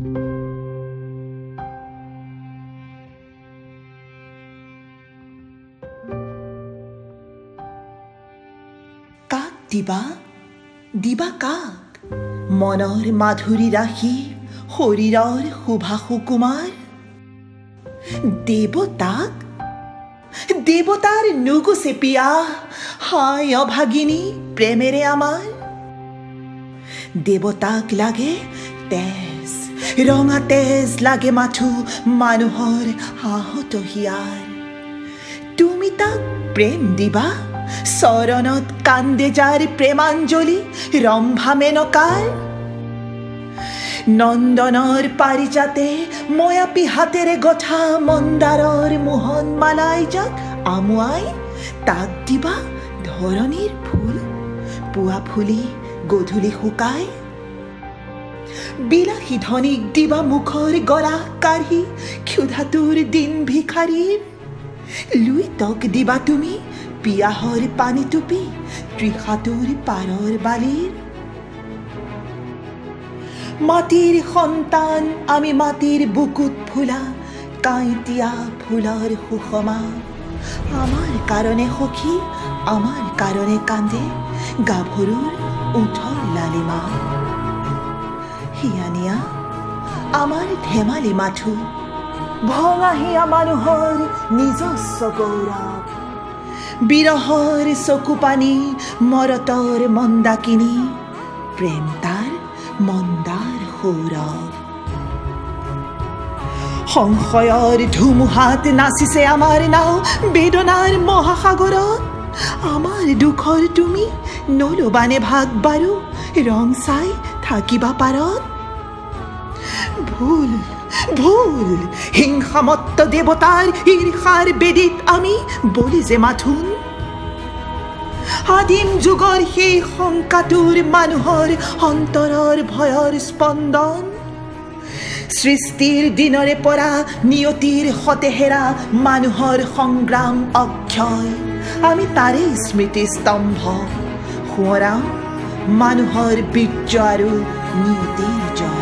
কাক দিবা দিবা কাক মনৰ মাধুৰী ৰাশি শৰীৰৰ শোভা সুকুমাৰ দেৱতাক দেৱতাৰ নুগুচে পিয়া হায় অভাগিনী প্ৰেমেৰে আমাৰ দেৱতাক লাগে তেজ ৰঙা তেজ লাগে মাথো মানুহৰ আহত হিয়াৰ তুমি তাক প্ৰেম দিবা চৰণত কান্দে যাৰ প্ৰেমাঞ্জলি ৰম্ভা মেনকাৰ নন্দনৰ পাৰিজাতে ময়াপী হাতেৰে গঠা মন্দাৰৰ মোহন মালাই যাক আমুৱাই তাক দিবা ধৰণীৰ ফুল পুৱা ফুলি গধূলি শুকাই বিলাসী ধনীক দিবা মুখৰ গলা কাঢ়ি ক্ষুধাতুৰ দিন ভিখাৰীৰ লুইতক দিবা তুমি পিয়াহৰ পানী টুপি তৃষাতুৰ পাৰৰ বালিৰ মাটিৰ সন্তান আমি মাটিৰ বুকুত ফুলা কাঁইটীয়া ফুলৰ সুষমা আমাৰ কাৰণে সখী আমাৰ কাৰণে কান্দে গাভৰুৰ উঠৰ লালিমা হিয়ানিয়া আমাৰ ধেমালি মাথো ভঙা হিয়া মানুহৰ নিজস্ব গৌৰৱ বিৰহৰ চকু পানী মৰতৰ মন্দাকিনী প্ৰেম তাৰ মন্দাৰ সৌৰভ সংশয়ৰ ধুমুহাত নাচিছে আমাৰ নাও বেদনাৰ মহাসাগৰত আমাৰ দুখৰ তুমি নলবানে ভাগ বাৰু ৰং চাই থাকিবা পাৰত ভুল ভুল হিংসামত্ত দেৱতাৰ ঈৰ্ষাৰ বেদীত আমি বলি যে মাথোন আদিম যুগৰ সেই শংকাটোৰ মানুহৰ অন্তৰৰ ভয়ৰ স্পন্দন সৃষ্টিৰ দিনৰে পৰা নিয়তিৰ সতে হেৰা মানুহৰ সংগ্ৰাম অক্ষয় আমি তাৰে স্মৃতি স্তম্ভ সোঁৱৰাও মানুহৰ বীৰ্য আৰু নিয়তিৰ জয়